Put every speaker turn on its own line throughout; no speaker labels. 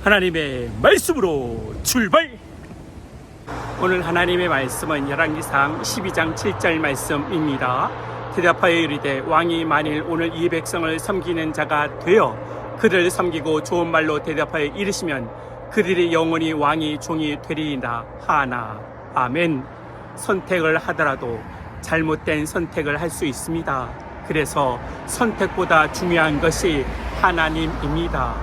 하나님의 말씀으로 출발! 오늘 하나님의 말씀은 열왕기상 12장 7절 말씀입니다. 대답하여 이르되 왕이 만일 오늘 이 백성을 섬기는 자가 되어 그를 섬기고 좋은 말로 대답하여 이르시면 그들이 영원히 왕이 종이 되리이다 하나. 아멘. 선택을 하더라도 잘못된 선택을 할 수 있습니다. 그래서 선택보다 중요한 것이 하나님입니다.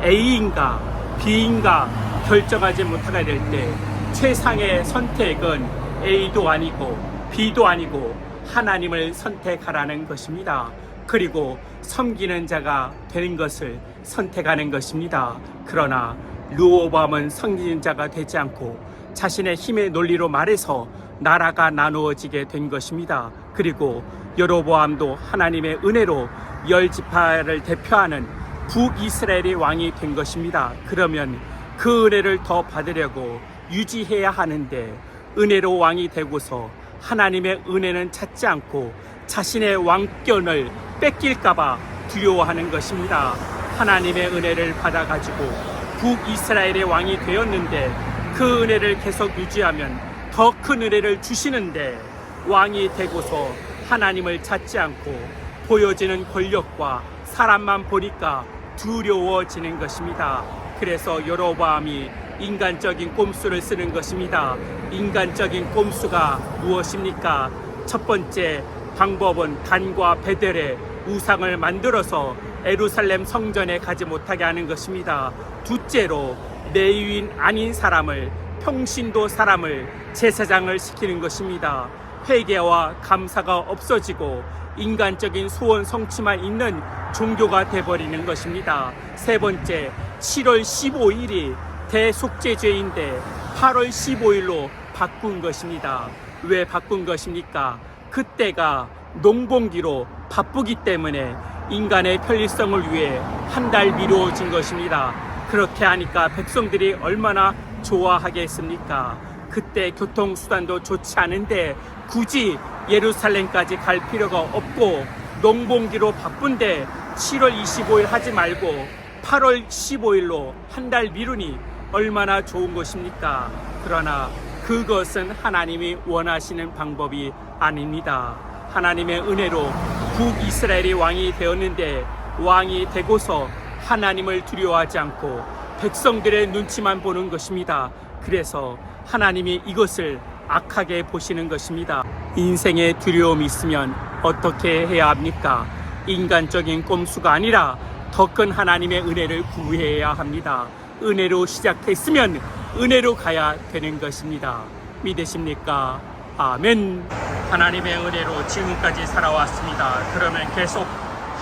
A인가 B인가 결정하지 못하게 될 때 최상의 선택은 A도 아니고 B도 아니고 하나님을 선택하라는 것입니다. 그리고 섬기는 자가 되는 것을 선택하는 것입니다. 그러나 르호보암은 섬기는 자가 되지 않고 자신의 힘의 논리로 말해서 나라가 나누어지게 된 것입니다. 그리고 여로보암도 하나님의 은혜로 10지파를 대표하는 북이스라엘의 왕이 된 것입니다. 그러면 그 은혜를 더 받으려고 유지해야 하는데 은혜로 왕이 되고서 하나님의 은혜는 찾지 않고 자신의 왕권을 뺏길까봐 두려워하는 것입니다. 하나님의 은혜를 받아가지고 북이스라엘의 왕이 되었는데 그 은혜를 계속 유지하면 더 큰 은혜를 주시는데 왕이 되고서 하나님을 찾지 않고 보여지는 권력과 사람만 보니까 두려워지는 것입니다. 그래서 여로보암이 인간적인 꼼수를 쓰는 것입니다. 인간적인 꼼수가 무엇입니까? 첫 번째 방법은 단과 베델의 우상을 만들어서 예루살렘 성전에 가지 못하게 하는 것입니다. 둘째로 레위인 아닌 사람을 평신도 사람을 제사장을 시키는 것입니다. 회개와 감사가 없어지고 인간적인 소원 성취만 있는 종교가 되어버리는 것입니다. 세 번째, 7월 15일이 대속죄죄인데 8월 15일로 바꾼 것입니다. 왜 바꾼 것입니까? 그때가 농번기로 바쁘기 때문에 인간의 편리성을 위해 한 달 미루어진 것입니다. 그렇게 하니까 백성들이 얼마나 좋아하겠습니까? 그때 교통수단도 좋지 않은데 굳이 예루살렘까지 갈 필요가 없고 농번기로 바쁜데 7월 25일 하지 말고 8월 15일로 한 달 미루니 얼마나 좋은 것입니까? 그러나 그것은 하나님이 원하시는 방법이 아닙니다. 하나님의 은혜로 북이스라엘이 왕이 되었는데 왕이 되고서 하나님을 두려워하지 않고 백성들의 눈치만 보는 것입니다. 그래서 하나님이 이것을 악하게 보시는 것입니다. 인생에 두려움이 있으면 어떻게 해야 합니까? 인간적인 꼼수가 아니라 더 큰 하나님의 은혜를 구해야 합니다. 은혜로 시작했으면 은혜로 가야 되는 것입니다. 믿으십니까? 아멘. 하나님의 은혜로 지금까지 살아왔습니다. 그러면 계속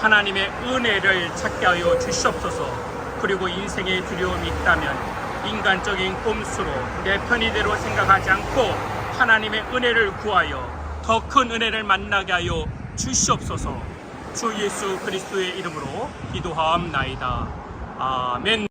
하나님의 은혜를 찾게 하여 주시옵소서. 그리고 인생에 두려움이 있다면 인간적인 꼼수로 내 편의대로 생각하지 않고 하나님의 은혜를 구하여 더 큰 은혜를 만나게 하여 주시옵소서. 주 예수 그리스도의 이름으로 기도하옵나이다. 아멘.